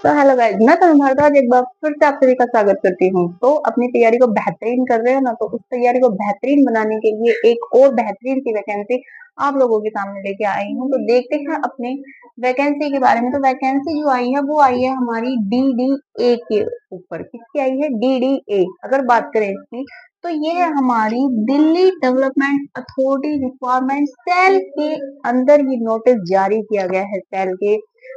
तो hello guys, मैं तनु भारद्वाज एक बार फिर से आप सभी का स्वागत करती हूँ। तो अपनी तैयारी को बेहतरीन कर रहे हो ना, तो उस तैयारी को बेहतरीन बनाने के लिए एक और बेहतरीन सी वैकेंसी आप लोगों के सामने लेके आई हूँ। तो देखते हैं अपने वैकेंसी के बारे में। तो वैकेंसी जो आई है वो आई है हमारी DDA के ऊपर। किसकी आई है? DDA। अगर बात करें इसकी, तो ये है हमारी Delhi Development Authority requirement cell के अंदर ये नोटिस जारी किया गया है। सेल के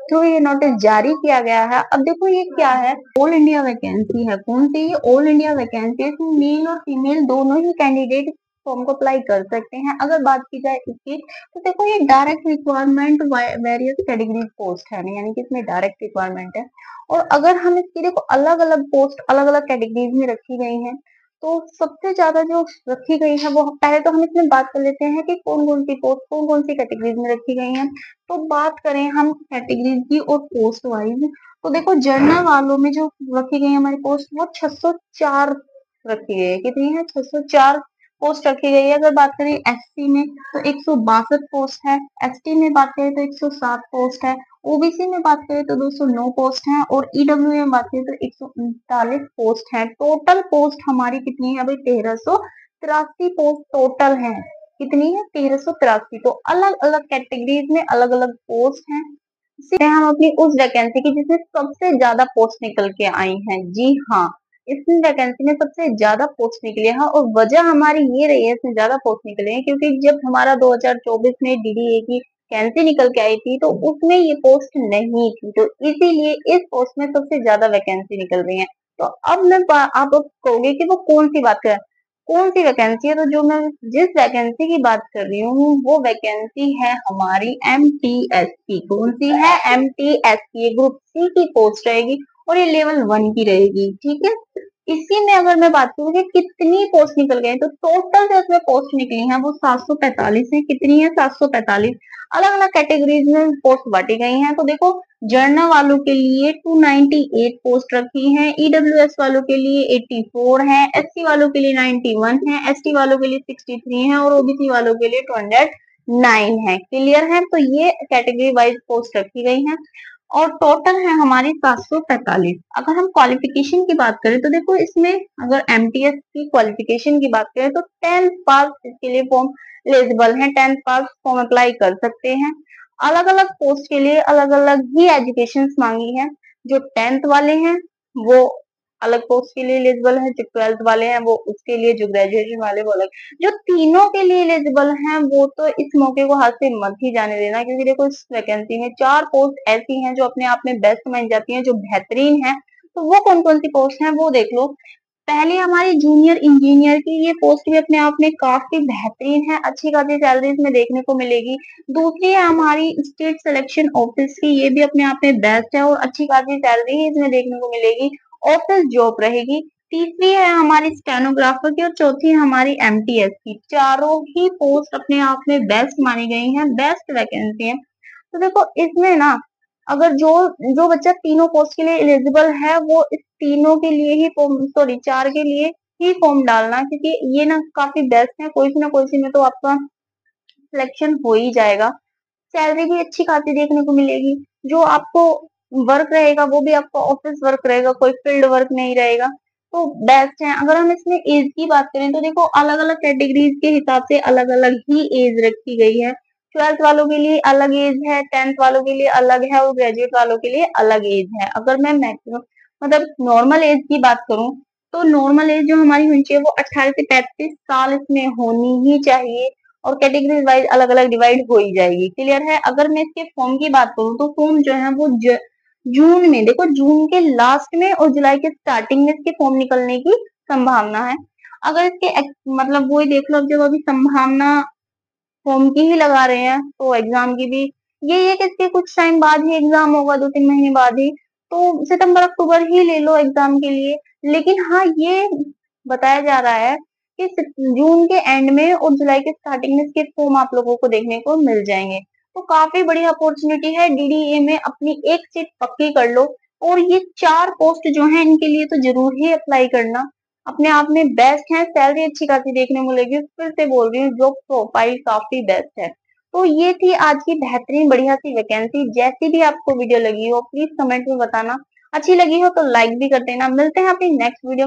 थ्रू ये नोटिस जारी किया गया है। अब देखो ये क्या है, ऑल इंडिया वैकेंसी है। कौन सी? ये ऑल इंडिया वैकेंसी है। इसमें मेल और फीमेल दोनों ही कैंडिडेट फॉर्म को अप्लाई कर सकते हैं। अगर बात की जाए इसकी, तो देखो ये direct requirement various category post है, यानी कि इसमें डायरेक्ट रिक्वायरमेंट है। और अगर हम इसकी देखो अलग अलग पोस्ट अलग अलग कैटेगरीज में रखी गई हैं, तो सबसे ज्यादा जो रखी गई है वो, पहले तो हम इसमें बात कर लेते हैं कि कौन कौन सी पोस्ट कौन कौन सी कैटेगरीज में रखी गई हैं। तो बात करें हम कैटेगरीज की और पोस्ट वाइज, तो देखो जनरल वालों में जो रखी गई है हमारी पोस्ट, वो 604 रखी गई है। कितनी है? 604 पोस्ट रखी गई है। अगर बात करें एससी में, तो 162 पोस्ट है। एसटी में बात करें तो 107 पोस्ट है। ओबीसी में बात करें तो 209 पोस्ट है। और ईडब्ल्यू में बात करें तो 139 पोस्ट है। टोटल पोस्ट हमारी कितनी है? अभी 1383 पोस्ट टोटल है। कितनी है? 1383। तो अलग अलग कैटेगरीज में अलग अलग पोस्ट हैं। इसी हम अपनी उस वैकेंसी की जिसमें सबसे ज्यादा पोस्ट निकल के आई हैं। जी हाँ, इस वैकेंसी में सबसे ज्यादा पोस्ट निकली है। और वजह हमारी ये रही है इसमें ज्यादा पोस्ट निकले हैं, क्योंकि जब हमारा 2024 में DDA की वैकेंसी निकल के आई थी, तो उसमें ये पोस्ट नहीं थी। तो इसीलिए इस पोस्ट में सबसे ज्यादा वैकेंसी निकल रही है। तो अब आप कहोगे कि वो कौन सी बात कर, कौन सी वैकेंसी है? तो जो मैं जिस वैकेंसी की बात कर रही हूँ वो वैकेंसी है हमारी MTS की। कौन सी है? MTS की। ये ग्रुप C की पोस्ट रहेगी और ये लेवल 1 की रहेगी। ठीक है। इसी में अगर मैं बात करूँ कि कितनी पोस्ट निकल गई, तो टोटल जो इसमें पोस्ट निकली है वो 745 है। कितनी है? 745। अलग अलग कैटेगरीज में पोस्ट बांटी गई हैं। तो देखो, जर्नल वालों के लिए 298 पोस्ट रखी हैं। ईडब्ल्यूएस वालों के लिए 84 है। एससी वालों के लिए 91 है। एसटी वालों के लिए 63 है। और ओबीसी वालों के लिए 209 है। क्लियर है? तो ये कैटेगरी वाइज पोस्ट रखी गई है और टोटल है हमारी 745। अगर हम क्वालिफिकेशन की बात करें, तो देखो इसमें अगर एमटीएस की क्वालिफिकेशन की बात करें, तो 10th पास इसके लिए फॉर्म एलिजिबल है। 10th पास फॉर्म अप्लाई कर सकते हैं। अलग अलग पोस्ट के लिए अलग अलग ही एजुकेशन मांगी है। जो 10th वाले हैं वो अलग पोस्ट के लिए एलिजिबल है। जो 12th वाले हैं वो उसके लिए, जो ग्रेजुएशन वाले वो अलग। जो तीनों के लिए एलिजिबल हैं वो तो इस मौके को हाथ से मत ही जाने देना, क्योंकि देखो इस वैकेंसी में 4 पोस्ट ऐसी हैं जो अपने आप में बेस्ट मानी जाती हैं, जो बेहतरीन है। तो वो कौन कौन सी पोस्ट हैं वो देख लो। पहले हमारी जूनियर इंजीनियर की ये पोस्ट भी अपने आप में काफी बेहतरीन है। अच्छी खासी सैलरी इसमें देखने को मिलेगी। दूसरी है हमारी स्टेट सिलेक्शन ऑफिस की, ये भी अपने आप में बेस्ट है और अच्छी खासी सैलरी ही इसमें देखने को मिलेगी। ऑफिस जॉब रहेगी। तीसरी है हमारी स्टेनोग्राफर की और चौथी है हमारी एमटीएस की। चारों ही पोस्ट अपने आप में बेस्ट मानी गई हैं, बेस्ट वैकेंसी है। तो देखो इसमें ना, अगर जो जो बच्चा तीनों पोस्ट के लिए एलिजिबल है वो इस तीनों के लिए ही फॉर्म, सॉरी 4 के लिए ही फॉर्म डालना, क्योंकि ये ना काफी बेस्ट है। कोई सी ना कोई सी में तो आपका सिलेक्शन हो ही जाएगा। सैलरी भी अच्छी खासी देखने को मिलेगी। जो आपको वर्क रहेगा वो भी आपका ऑफिस वर्क रहेगा, कोई फील्ड वर्क नहीं रहेगा। तो बेस्ट है। अगर हम इसमें एज की बात करें, तो देखो अलग अलग कैटेगरीज के हिसाब से अलग अलग ही एज रखी गई है। 12th वालों के लिए अलग एज है, 10th वालों के लिए अलग है और ग्रेजुएट वालों के लिए अलग एज है। अगर मैं मैक्सिमम मतलब नॉर्मल एज की बात करूं, तो नॉर्मल एज जो हमारी होनी चाहिए वो 18 से 35 साल इसमें होनी ही चाहिए। और कैटेगरी वाइज अलग अलग डिवाइड हो ही जाएगी। क्लियर है? अगर मैं इसके फॉर्म की बात करूं, तो फॉर्म जो है वो जून में, देखो जून के लास्ट में और जुलाई के स्टार्टिंग में इसके फॉर्म निकलने की संभावना है। अगर इसके मतलब वही देख लो, जब अभी संभावना फॉर्म की ही लगा रहे हैं, तो एग्जाम की भी यही है कि इसके कुछ टाइम बाद ही एग्जाम होगा, 2-3 महीने बाद ही। तो सितंबर अक्टूबर ही ले लो एग्जाम के लिए। लेकिन हाँ, ये बताया जा रहा है कि जून के एंड में और जुलाई के स्टार्टिंग में इसके फॉर्म आप लोगों को देखने को मिल जाएंगे। तो काफी बड़ी अपॉर्चुनिटी है। DDA में अपनी एक सीट पक्की कर लो। और ये 4 पोस्ट जो है इनके लिए तो जरूर ही अप्लाई करना। अपने आप में बेस्ट है। सैलरी अच्छी खासी देखने को मिलेगी। फिर से बोल रही हूँ, जॉब प्रोफाइल काफी बेस्ट है। तो ये थी आज की बेहतरीन बढ़िया सी वैकेंसी। जैसी भी आपको वीडियो लगी हो प्लीज कमेंट में बताना। अच्छी लगी हो तो लाइक भी कर देना। मिलते हैं अपनी नेक्स्ट वीडियो में।